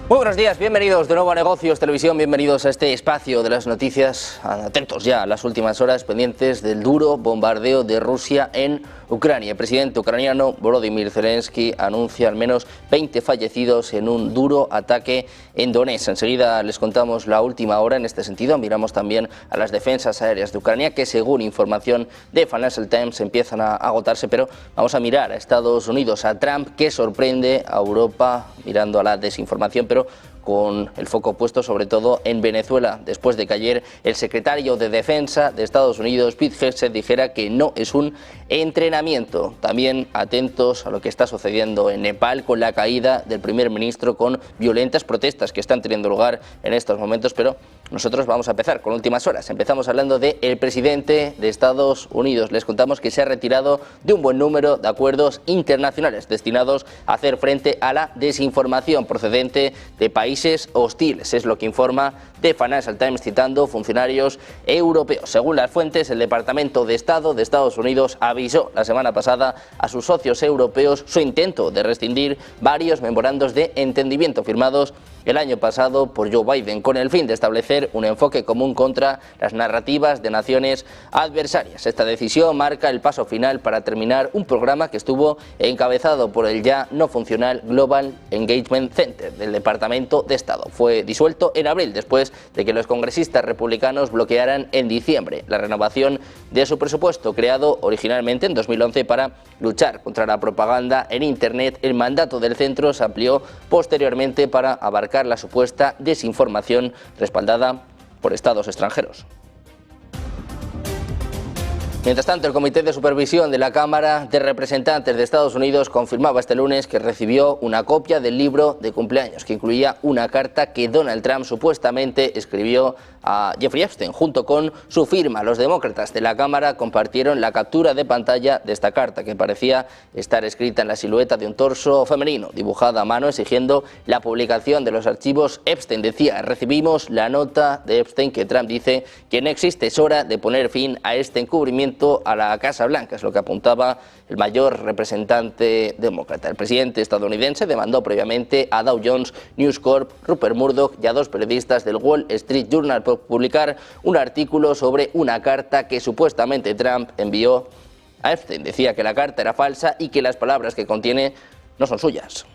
Muy buenos días, bienvenidos de nuevo a Negocios Televisión, bienvenidos a este espacio de las noticias. Atentos ya a las últimas horas, pendientes del duro bombardeo de Rusia en Ucrania. El presidente ucraniano Volodymyr Zelensky anuncia al menos 20 fallecidos en un duro ataque en Donetsk. Enseguida les contamos la última hora en este sentido. Miramos también a las defensas aéreas de Ucrania, que según información de Financial Times empiezan a agotarse, pero vamos a mirar a Estados Unidos, a Trump, que sorprende a Europa mirando a la desinformación, pero con el foco puesto sobre todo en Venezuela, después de que ayer el secretario de Defensa de Estados Unidos, Pete Hegseth, dijera que no es un entrenamiento. También atentos a lo que está sucediendo en Nepal con la caída del primer ministro, con violentas protestas que están teniendo lugar en estos momentos, pero nosotros vamos a empezar con últimas horas. Empezamos hablando del presidente de Estados Unidos. Les contamos que se ha retirado de un buen número de acuerdos internacionales destinados a hacer frente a la desinformación procedente de países hostiles. Es lo que informa The Financial Times citando funcionarios europeos. Según las fuentes, el Departamento de Estado de Estados Unidos avisó la semana pasada a sus socios europeos su intento de rescindir varios memorandos de entendimiento firmados el año pasado por Joe Biden, con el fin de establecer un enfoque común contra las narrativas de naciones adversarias. Esta decisión marca el paso final para terminar un programa que estuvo encabezado por el ya no funcional Global Engagement Center del Departamento de Estado. Fue disuelto en abril, después de que los congresistas republicanos bloquearan en diciembre la renovación de su presupuesto, creado originalmente en 2011 para luchar contra la propaganda en Internet. El mandato del centro se amplió posteriormente para abarcar la supuesta desinformación respaldada por estados extranjeros. Mientras tanto, el Comité de Supervisión de la Cámara de Representantes de Estados Unidos confirmaba este lunes que recibió una copia del libro de cumpleaños que incluía una carta que Donald Trump supuestamente escribió a Jeffrey Epstein junto con su firma. Los demócratas de la Cámara compartieron la captura de pantalla de esta carta, que parecía estar escrita en la silueta de un torso femenino dibujada a mano, exigiendo la publicación de los archivos. Epstein decía: recibimos la nota de Epstein que Trump dice que no existe, es hora de poner fin a este encubrimiento a la Casa Blanca, es lo que apuntaba el mayor representante demócrata. El presidente estadounidense demandó previamente a Dow Jones, News Corp, Rupert Murdoch y a dos periodistas del Wall Street Journal por publicar un artículo sobre una carta que supuestamente Trump envió a Epstein. Decía que la carta era falsa y que las palabras que contiene no son suyas.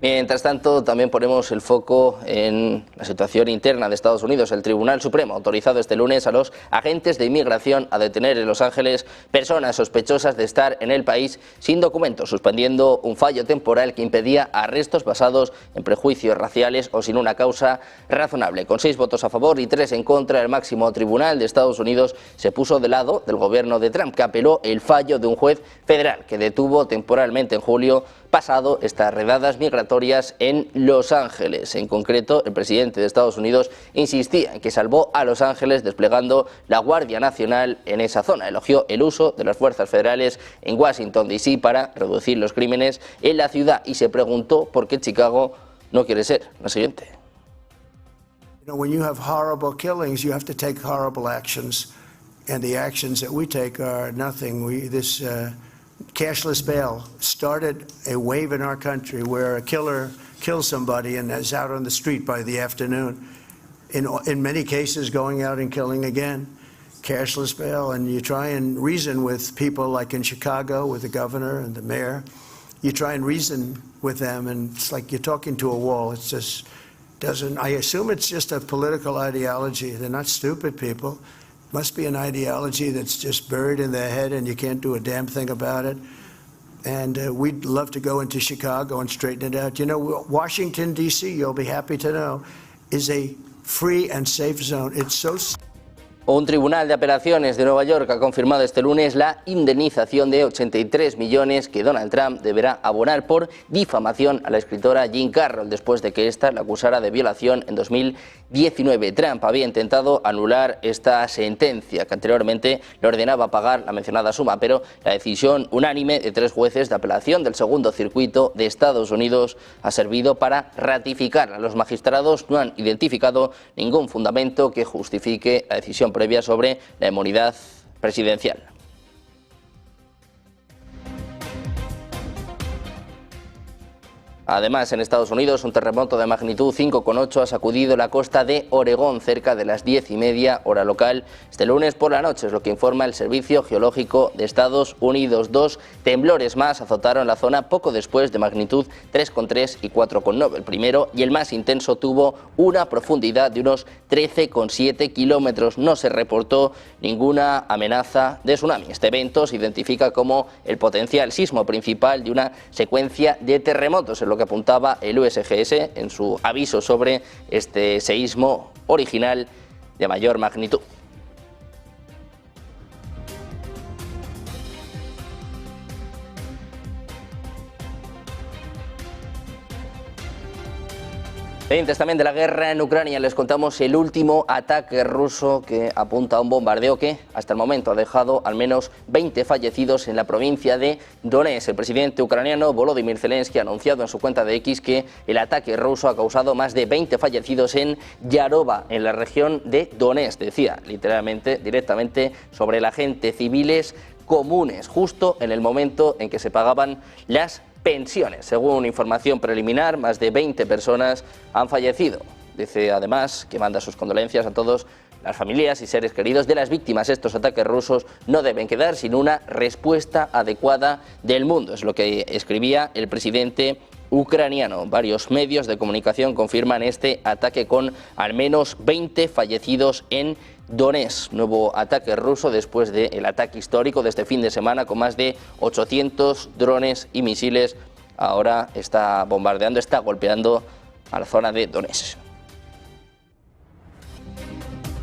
Mientras tanto, también ponemos el foco en la situación interna de Estados Unidos. El Tribunal Supremo ha autorizado este lunes a los agentes de inmigración a detener en Los Ángeles personas sospechosas de estar en el país sin documentos, suspendiendo un fallo temporal que impedía arrestos basados en prejuicios raciales o sin una causa razonable. Con 6 votos a favor y 3 en contra, el máximo tribunal de Estados Unidos se puso de lado del gobierno de Trump, que apeló el fallo de un juez federal que detuvo temporalmente en julio pasado estas redadas migratorias en Los Ángeles. En concreto, el presidente de Estados Unidos insistía en que salvó a Los Ángeles desplegando la Guardia Nacional en esa zona. Elogió el uso de las fuerzas federales en Washington D.C. para reducir los crímenes en la ciudad y se preguntó por qué Chicago no quiere ser la siguiente. When you have horrible killings, you have to take horrible actions, and the actions that we take are nothing. Cashless bail started a wave in our country where a killer kills somebody and is out on the street by the afternoon. In many cases, going out and killing again. Cashless bail, and you try and reason with people like in Chicago with the governor and the mayor. You try and reason with them, and it's like you're talking to a wall. It's just doesn't. I assume it's just a political ideology. They're not stupid people. Must be an ideology that's just buried in their head and you can't do a damn thing about it. And we'd love to go into Chicago and straighten it out. You know, Washington, D.C., you'll be happy to know, is a free and safe zone. It's so... Un tribunal de apelaciones de Nueva York ha confirmado este lunes la indemnización de 83 millones que Donald Trump deberá abonar por difamación a la escritora Jean Carroll después de que ésta la acusara de violación en 2019. Trump había intentado anular esta sentencia que anteriormente le ordenaba pagar la mencionada suma, pero la decisión unánime de 3 jueces de apelación del segundo circuito de Estados Unidos ha servido para ratificarla. Los magistrados no han identificado ningún fundamento que justifique la decisión previa sobre la inmunidad presidencial. Además, en Estados Unidos, un terremoto de magnitud 5,8 ha sacudido la costa de Oregón cerca de las 10:30 hora local este lunes por la noche, es lo que informa el Servicio Geológico de Estados Unidos. 2 temblores más azotaron la zona poco después de magnitud 3,3 y 4,9. El primero y el más intenso tuvo una profundidad de unos 13,7 kilómetros. No se reportó ninguna amenaza de tsunami. Este evento se identifica como el potencial sismo principal de una secuencia de terremotos, en lo que apuntaba el USGS en su aviso sobre este seísmo original de mayor magnitud. Pendientes también de la guerra en Ucrania, les contamos el último ataque ruso que apunta a un bombardeo que hasta el momento ha dejado al menos 20 fallecidos en la provincia de Donetsk. El presidente ucraniano Volodymyr Zelensky ha anunciado en su cuenta de X que el ataque ruso ha causado más de 20 fallecidos en Yarova, en la región de Donetsk. Decía directamente sobre la gente, civiles comunes, justo en el momento en que se pagaban las pensiones. Según información preliminar, más de 20 personas han fallecido. Dice además que manda sus condolencias a todas las familias y seres queridos de las víctimas. Estos ataques rusos no deben quedar sin una respuesta adecuada del mundo, es lo que escribía el presidente ucraniano. Varios medios de comunicación confirman este ataque con al menos 20 fallecidos en Donetsk. Nuevo ataque ruso después del ataque histórico de este fin de semana con más de 800 drones y misiles. Ahora está bombardeando, está golpeando a la zona de Donetsk.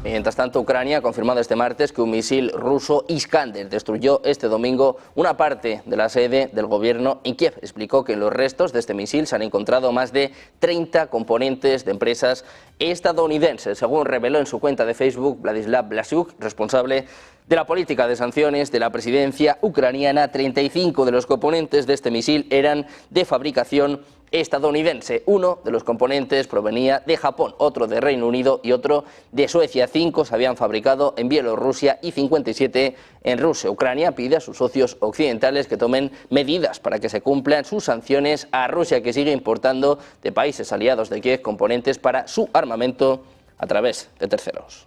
Mientras tanto, Ucrania ha confirmado este martes que un misil ruso Iskander destruyó este domingo una parte de la sede del gobierno en Kiev. Explicó que en los restos de este misil se han encontrado más de 30 componentes de empresas estadounidenses. Según reveló en su cuenta de Facebook Vladislav Blasiuk, responsable de la política de sanciones de la presidencia ucraniana, 35 de los componentes de este misil eran de fabricación estadounidense. Uno de los componentes provenía de Japón, otro de Reino Unido y otro de Suecia. 5 se habían fabricado en Bielorrusia y 57 en Rusia. Ucrania pide a sus socios occidentales que tomen medidas para que se cumplan sus sanciones a Rusia, que sigue importando de países aliados de Kiev componentes para su armamento a través de terceros.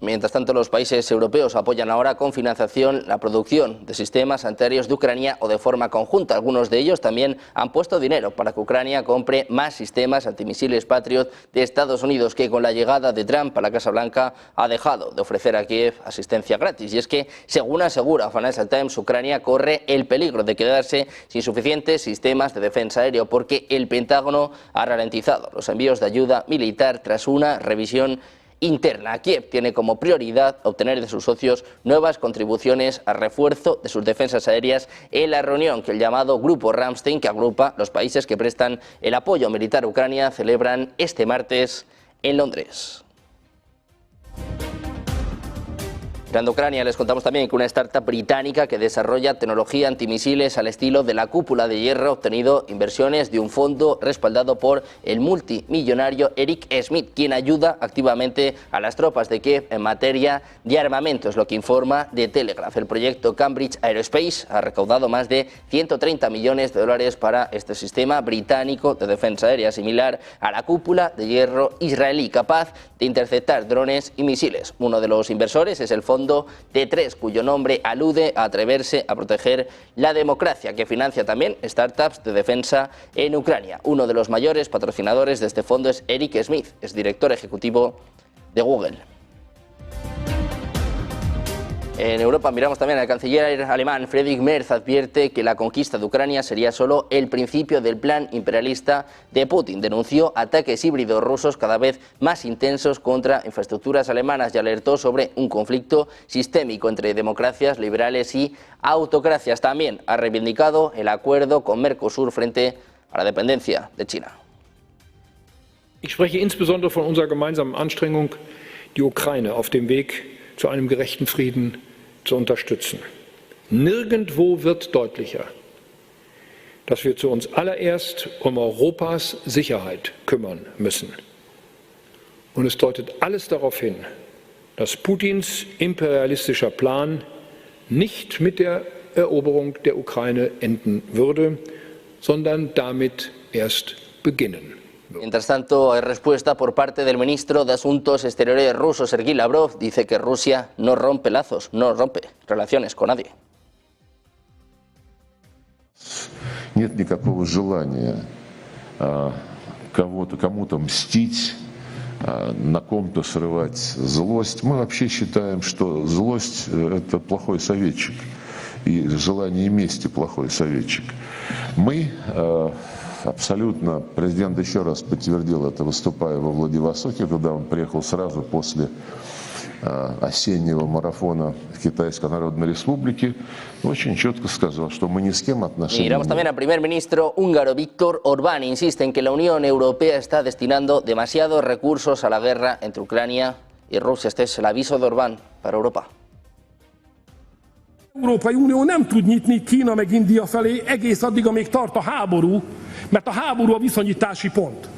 Mientras tanto, los países europeos apoyan ahora con financiación la producción de sistemas antiaéreos de Ucrania o de forma conjunta. Algunos de ellos también han puesto dinero para que Ucrania compre más sistemas antimisiles Patriot de Estados Unidos, que con la llegada de Trump a la Casa Blanca ha dejado de ofrecer a Kiev asistencia gratis. Y es que, según asegura Financial Times, Ucrania corre el peligro de quedarse sin suficientes sistemas de defensa aéreo porque el Pentágono ha ralentizado los envíos de ayuda militar tras una revisión interna. Kiev tiene como prioridad obtener de sus socios nuevas contribuciones al refuerzo de sus defensas aéreas en la reunión que el llamado Grupo Ramstein, que agrupa los países que prestan el apoyo militar a Ucrania, celebran este martes en Londres. Mirando Ucrania, les contamos también que una startup británica que desarrolla tecnología antimisiles al estilo de la cúpula de hierro ha obtenido inversiones de un fondo respaldado por el multimillonario Eric Schmidt, quien ayuda activamente a las tropas de Kiev en materia de armamento, es lo que informa The Telegraph. El proyecto Cambridge Aerospace ha recaudado más de 130 millones de dólares para este sistema británico de defensa aérea, similar a la cúpula de hierro israelí, capaz de interceptar drones y misiles. Uno de los inversores es el Fondo T3, cuyo nombre alude a atreverse a proteger la democracia, que financia también startups de defensa en Ucrania. Uno de los mayores patrocinadores de este fondo es Eric Schmidt, es director ejecutivo de Google. En Europa miramos también al canciller alemán Friedrich Merz advierte que la conquista de Ucrania sería solo el principio del plan imperialista de Putin. Denunció ataques híbridos rusos cada vez más intensos contra infraestructuras alemanas y alertó sobre un conflicto sistémico entre democracias liberales y autocracias. También ha reivindicado el acuerdo con Mercosur frente a la dependencia de China. Ich spreche insbesondere von unserer gemeinsamen Anstrengung, die Ukraine auf dem Weg zu einem gerechten Frieden zu unterstützen. Nirgendwo wird deutlicher, dass wir zu uns allererst um Europas Sicherheit kümmern müssen. Und es deutet alles darauf hin, dass Putins imperialistischer Plan nicht mit der Eroberung der Ukraine enden würde, sondern damit erst beginnen. Mientras tanto, hay respuesta por parte del ministro de Asuntos Exteriores ruso, Sergei Lavrov. Dice que Rusia no rompe lazos, no rompe relaciones con nadie. Нет никакого желания кому-то мстить, на ком-то срывать злость. Мы вообще считаем, что злость – это плохой советчик, и желание мести – плохой советчик. Мы абсолютно, президент еще раз подтвердил это, выступая во Владивостоке, когда он приехал сразу после осеннего марафона в Китайской Народной Республике, очень четко сказал, что мы ни с кем отношения Miramos también al primer ministro húngaro Viktor Orbán. Insiste en que la Unión Europea está destinando demasiados recursos a la guerra entre Ucrania y Rusia. Este es el aviso de Orbán para Europa. Európai Unió nem tud nyitni Kína meg India felé egész addig, amíg tart a háború, mert a háború a viszonyítási pont.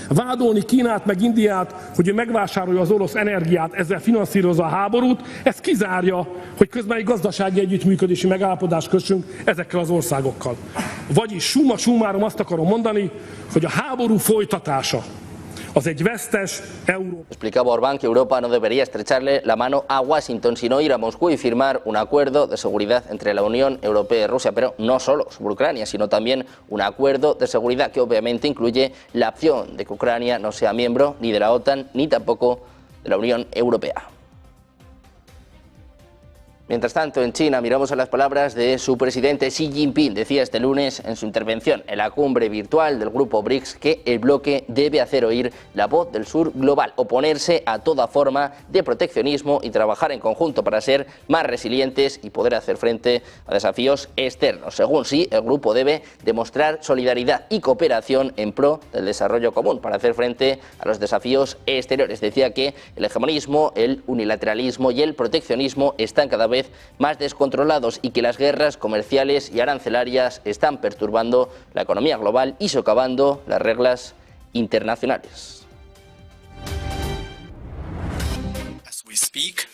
Vádolni Kínát meg Indiát, hogy ő megvásárolja az orosz energiát, ezzel finanszírozza a háborút, ez kizárja, hogy közben egy gazdasági együttműködési megállapodást kössünk ezekkel az országokkal. Vagyis summa summarum azt akarom mondani, hogy a háború folytatása az egy vesztes Európa. Explicaba Orbán que Europa no debería estrecharle la mano a Washington, sino ir a Moscú y firmar un acuerdo de seguridad entre la Unión Europea y Rusia, pero no solo sobre Ucrania, sino también un acuerdo de seguridad que obviamente incluye la opción de que Ucrania no sea miembro ni de la OTAN ni tampoco de la Unión Europea. Mientras tanto, en China miramos a las palabras de su presidente Xi Jinping. Decía este lunes en su intervención en la cumbre virtual del grupo BRICS que el bloque debe hacer oír la voz del sur global, oponerse a toda forma de proteccionismo y trabajar en conjunto para ser más resilientes y poder hacer frente a desafíos externos. Según Xi, el grupo debe demostrar solidaridad y cooperación en pro del desarrollo común para hacer frente a los desafíos exteriores. Decía que el hegemonismo, el unilateralismo y el proteccionismo están cada vez más descontrolados y que las guerras comerciales y arancelarias están perturbando la economía global y socavando las reglas internacionales. As we speak,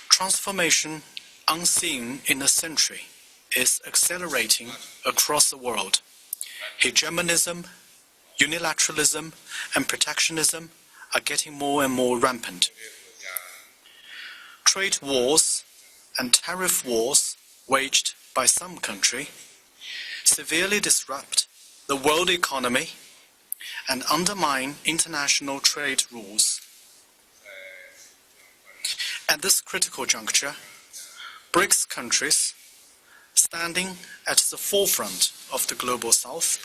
transformation unseen in a century is accelerating across the world. Hegemonism, unilateralism, and protectionism are getting more and more rampant. Trade wars and tariff wars waged by some country severely disrupt the world economy and undermine international trade rules. At this critical juncture, BRICS countries, standing at the forefront of the global south,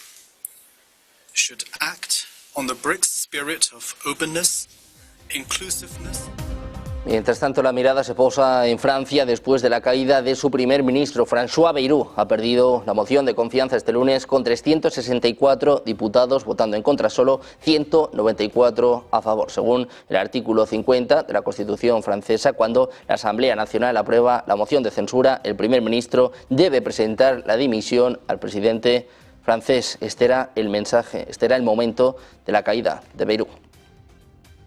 should act on the BRICS spirit of openness, inclusiveness. Mientras tanto, la mirada se posa en Francia después de la caída de su primer ministro. François Bayrou ha perdido la moción de confianza este lunes con 364 diputados votando en contra, solo 194 a favor. Según el artículo 50 de la Constitución francesa, cuando la Asamblea Nacional aprueba la moción de censura, el primer ministro debe presentar la dimisión al presidente francés. Este era el mensaje, este era el momento de la caída de Bayrou.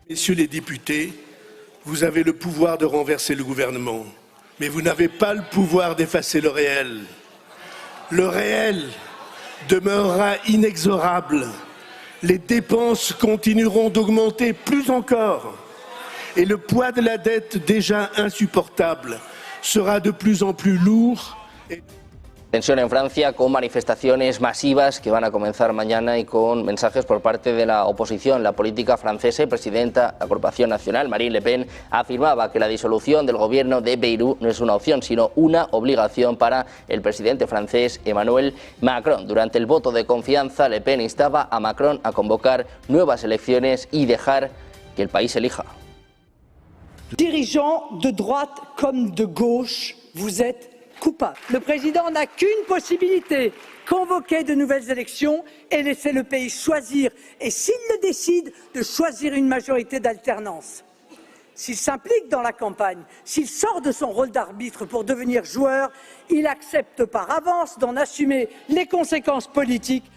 Messieurs les députés, vous avez le pouvoir de renverser le gouvernement, mais vous n'avez pas le pouvoir d'effacer le réel. Le réel demeurera inexorable. Les dépenses continueront d'augmenter plus encore. Et le poids de la dette déjà insupportable sera de plus en plus lourd. Tensión en Francia con manifestaciones masivas que van a comenzar mañana y con mensajes por parte de la oposición. La política francesa y presidenta de la Agrupación Nacional, Marine Le Pen, afirmaba que la disolución del gobierno de Bayrou no es una opción, sino una obligación para el presidente francés Emmanuel Macron. Durante el voto de confianza, Le Pen instaba a Macron a convocar nuevas elecciones y dejar que el país elija. Dirigeants de droite comme de gauche, vous êtes coupable. Le président n'a qu'une possibilité, convoquer de nouvelles élections et laisser le pays choisir. Et s'il le décide, de choisir une majorité d'alternance. S'il s'implique dans la campagne, s'il sort de son rôle d'arbitre pour devenir joueur, il accepte par avance d'en assumer les conséquences politiques.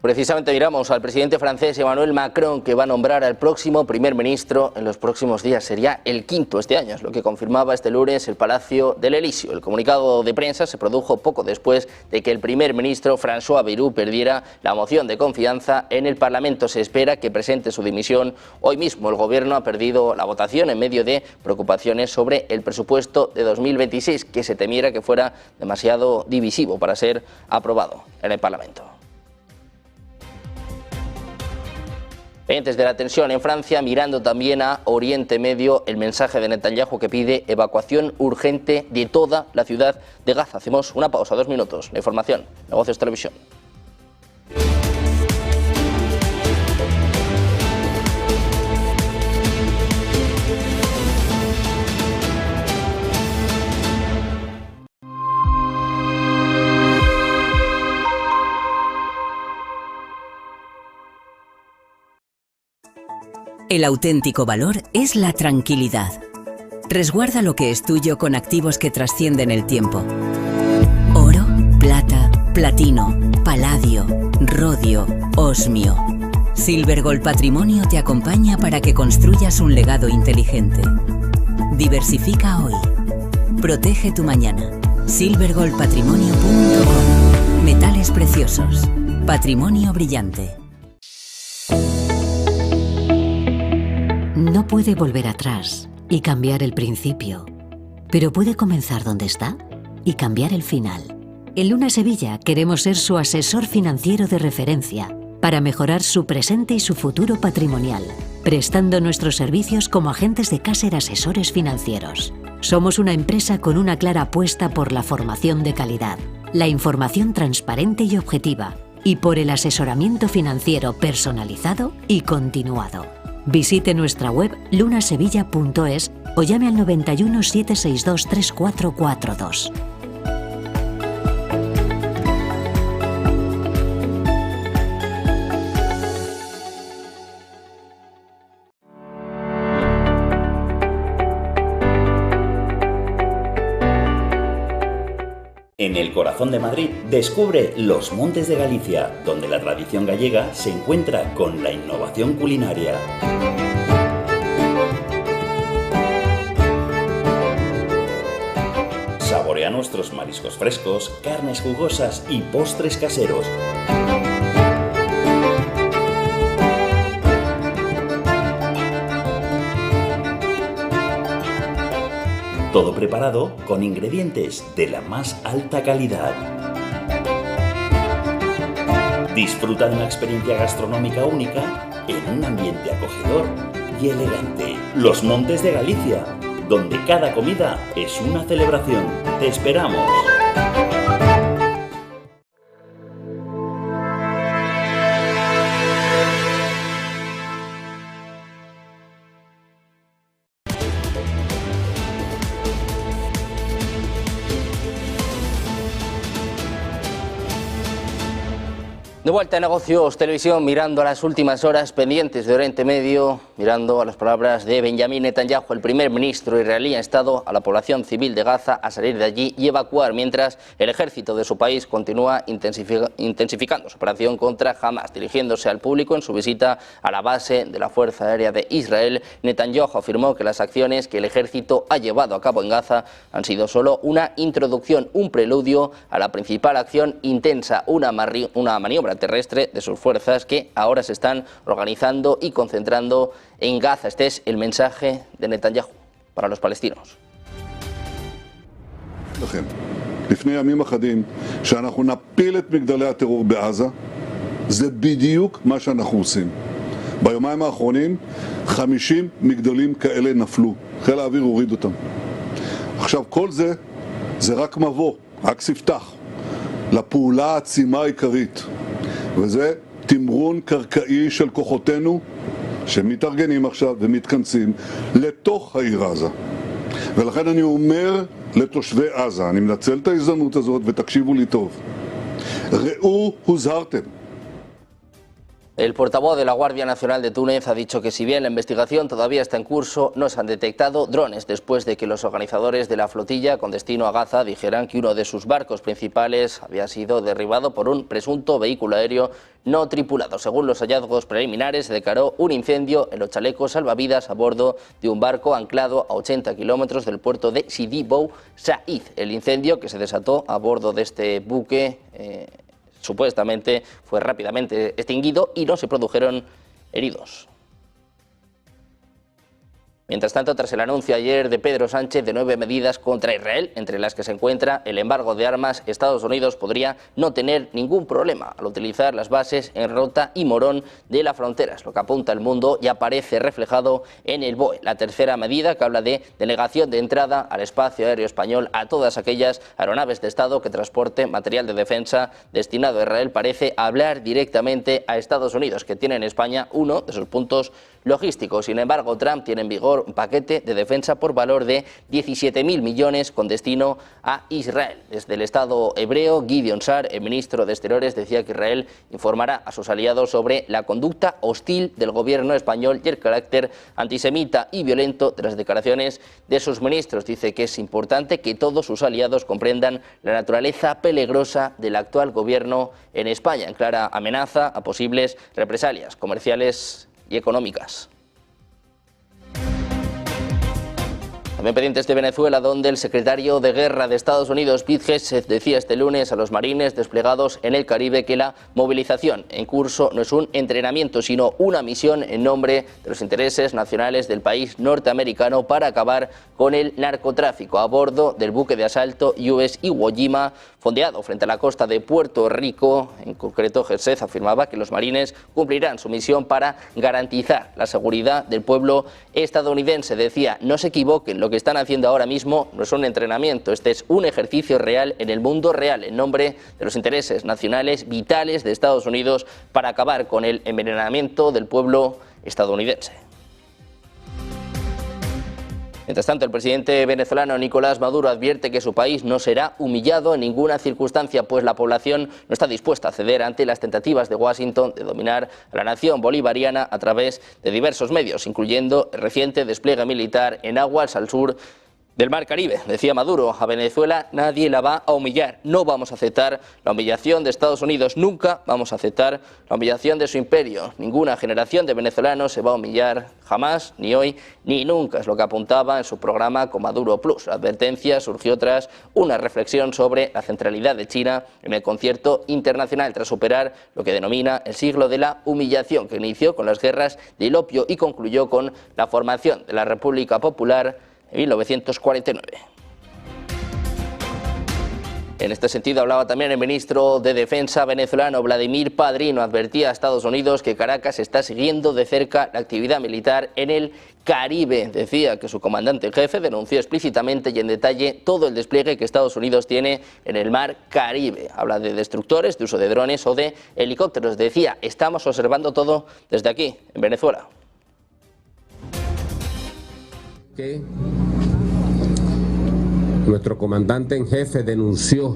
Precisamente miramos al presidente francés Emmanuel Macron, que va a nombrar al próximo primer ministro en los próximos días. Sería el quinto este año, es lo que confirmaba este lunes el Palacio del Elíseo. El comunicado de prensa se produjo poco después de que el primer ministro François Bayrou perdiera la moción de confianza en el Parlamento. Se espera que presente su dimisión hoy mismo. El gobierno ha perdido la votación en medio de preocupaciones sobre el presupuesto de 2026, que se temiera que fuera demasiado divisivo para ser aprobado en el Parlamento. Pendientes de la tensión en Francia, mirando también a Oriente Medio, el mensaje de Netanyahu que pide evacuación urgente de toda la ciudad de Gaza. Hacemos una pausa, 2 minutos. La información, Negocios Televisión. El auténtico valor es la tranquilidad. Resguarda lo que es tuyo con activos que trascienden el tiempo. Oro, plata, platino, paladio, rodio, osmio. Silver Gold Patrimonio te acompaña para que construyas un legado inteligente. Diversifica hoy. Protege tu mañana. silvergoldpatrimonio.com. Metales preciosos. Patrimonio brillante. No puede volver atrás y cambiar el principio, pero puede comenzar donde está y cambiar el final. En Luna Sevilla queremos ser su asesor financiero de referencia para mejorar su presente y su futuro patrimonial, prestando nuestros servicios como agentes de Caser Asesores Financieros. Somos una empresa con una clara apuesta por la formación de calidad, la información transparente y objetiva, y por el asesoramiento financiero personalizado y continuado. Visite nuestra web lunasevilla.es o llame al 91 762 3442. En el corazón de Madrid, descubre los Montes de Galicia, donde la tradición gallega se encuentra con la innovación culinaria. Saborea nuestros mariscos frescos, carnes jugosas y postres caseros. Todo preparado con ingredientes de la más alta calidad. Disfruta de una experiencia gastronómica única en un ambiente acogedor y elegante. Los Montes de Galicia, donde cada comida es una celebración. ¡Te esperamos! De vuelta a Negocios Televisión, mirando a las últimas horas, pendientes de Oriente Medio, mirando a las palabras de Benjamin Netanyahu, el primer ministro israelí, ha instado a la población civil de Gaza a salir de allí y evacuar, mientras el ejército de su país continúa intensificando su operación contra Hamas. Dirigiéndose al público en su visita a la base de la Fuerza Aérea de Israel, Netanyahu afirmó que las acciones que el ejército ha llevado a cabo en Gaza han sido solo una introducción, un preludio a la principal acción intensa, una maniobra terrestre de sus fuerzas que ahora se están organizando y concentrando en Gaza. Este es el mensaje de Netanyahu para los palestinos. לפני ימים אחדים שאנחנו נפיל את מגדלי הטרור בעזה, זה בדיוק מה שאנחנו עושים. ביומיים האחרונים 50 מגדלים כאלה נפלו, חיל האוויר הוריד אותם. עכשיו כל זה רק מבוא, רק ספתח לפעולה העצימה העיקרית, וזה תמרון קרקעי של כוחותינו שמתארגנים עכשיו ומתכנסים לתוך העיר עזה. ולכן אני אומר לתושבי עזה, אני מנצל את ההזדמנות הזאת ותקשיבו לי טוב, ראו הוזהרתם. El portavoz de la Guardia Nacional de Túnez ha dicho que si bien la investigación todavía está en curso, no se han detectado drones después de que los organizadores de la flotilla con destino a Gaza dijeran que uno de sus barcos principales había sido derribado por un presunto vehículo aéreo no tripulado. Según los hallazgos preliminares, se declaró un incendio en los chalecos salvavidas a bordo de un barco anclado a 80 kilómetros del puerto de Sidi Bou Said. El incendio que se desató a bordo de este buque supuestamente fue rápidamente extinguido y no se produjeron heridos. Mientras tanto, tras el anuncio ayer de Pedro Sánchez de 9 medidas contra Israel, entre las que se encuentra el embargo de armas, Estados Unidos podría no tener ningún problema al utilizar las bases en Rota y Morón de la frontera. Es lo que apunta El Mundo y aparece reflejado en el BOE. La tercera medida, que habla de denegación de entrada al espacio aéreo español a todas aquellas aeronaves de Estado que transporten material de defensa destinado a Israel, parece hablar directamente a Estados Unidos, que tiene en España uno de sus puntos logísticos. Sin embargo, Trump tiene en vigor un paquete de defensa por valor de 17.000 millones con destino a Israel. Desde el Estado hebreo, Gideon Sa'ar, el ministro de Exteriores, decía que Israel informará a sus aliados sobre la conducta hostil del gobierno español y el carácter antisemita y violento de las declaraciones de sus ministros. Dice que es importante que todos sus aliados comprendan la naturaleza peligrosa del actual gobierno en España, en clara amenaza a posibles represalias comerciales y económicas. También pendientes de Venezuela, donde el secretario de Guerra de Estados Unidos, Pete Hegseth, decía este lunes a los marines desplegados en el Caribe que la movilización en curso no es un entrenamiento, sino una misión en nombre de los intereses nacionales del país norteamericano para acabar con el narcotráfico. A bordo del buque de asalto US Iwo Jima, fondeado frente a la costa de Puerto Rico, en concreto, Hegseth afirmaba que los marines cumplirán su misión para garantizar la seguridad del pueblo estadounidense. Decía, no se equivoquen, lo que están haciendo ahora mismo no es un entrenamiento, este es un ejercicio real en el mundo real, en nombre de los intereses nacionales vitales de Estados Unidos para acabar con el envenenamiento del pueblo estadounidense. Mientras tanto, el presidente venezolano Nicolás Maduro advierte que su país no será humillado en ninguna circunstancia, pues la población no está dispuesta a ceder ante las tentativas de Washington de dominar a la nación bolivariana a través de diversos medios, incluyendo el reciente despliegue militar en aguas al sur del Mar Caribe. Decía Maduro, a Venezuela nadie la va a humillar, no vamos a aceptar la humillación de Estados Unidos, nunca vamos a aceptar la humillación de su imperio, ninguna generación de venezolanos se va a humillar jamás, ni hoy, ni nunca, es lo que apuntaba en su programa con Maduro Plus. La advertencia surgió tras una reflexión sobre la centralidad de China en el concierto internacional, tras superar lo que denomina el siglo de la humillación, que inició con las guerras del opio y concluyó con la formación de la República Popular en 1949. En este sentido hablaba también el ministro de Defensa venezolano Vladimir Padrino. Advertía a Estados Unidos que Caracas está siguiendo de cerca la actividad militar en el Caribe. Decía que su comandante en jefe denunció explícitamente y en detalle todo el despliegue que Estados Unidos tiene en el Mar Caribe. Habla de destructores, de uso de drones o de helicópteros. Decía, estamos observando todo desde aquí, en Venezuela. Que nuestro comandante en jefe denunció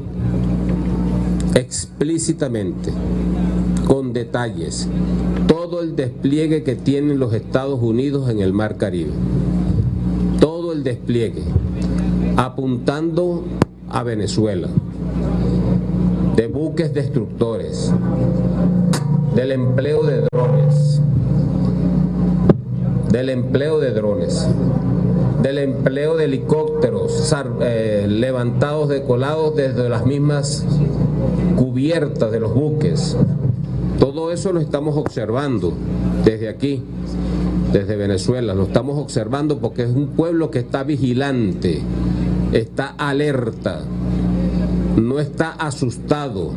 explícitamente, con detalles, todo el despliegue que tienen los Estados Unidos en el Mar Caribe. Todo el despliegue, apuntando a Venezuela, de buques destructores, del empleo de drones, del empleo de helicópteros levantados, decolados desde las mismas cubiertas de los buques. Todo eso lo estamos observando desde aquí, desde Venezuela. Lo estamos observando porque es un pueblo que está vigilante, está alerta, no está asustado,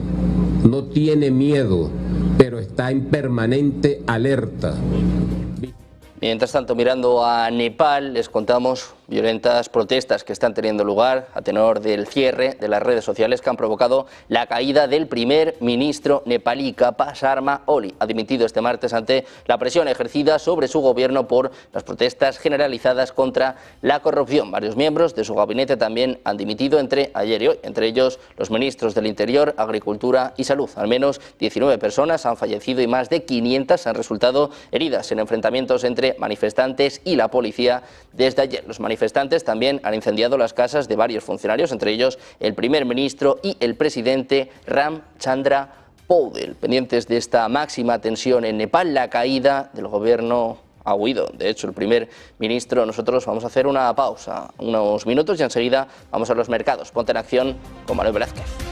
no tiene miedo, pero está en permanente alerta. Mientras tanto, mirando a Nepal, les contamos violentas protestas que están teniendo lugar a tenor del cierre de las redes sociales que han provocado la caída del primer ministro nepalí, Khapa Sharma Oli. Ha dimitido este martes ante la presión ejercida sobre su gobierno por las protestas generalizadas contra la corrupción. Varios miembros de su gabinete también han dimitido entre ayer y hoy, entre ellos los ministros del Interior, Agricultura y Salud. Al menos 19 personas han fallecido y más de 500 han resultado heridas en enfrentamientos entre manifestantes y la policía desde ayer. Los manifestantes también han incendiado las casas de varios funcionarios, entre ellos el primer ministro y el presidente Ramchandra Poudel. Pendientes de esta máxima tensión en Nepal, la caída del gobierno ha huido. De hecho, el primer ministro, nosotros vamos a hacer una pausa, unos minutos, y enseguida vamos a los mercados. Ponte en acción con Manuel Velázquez.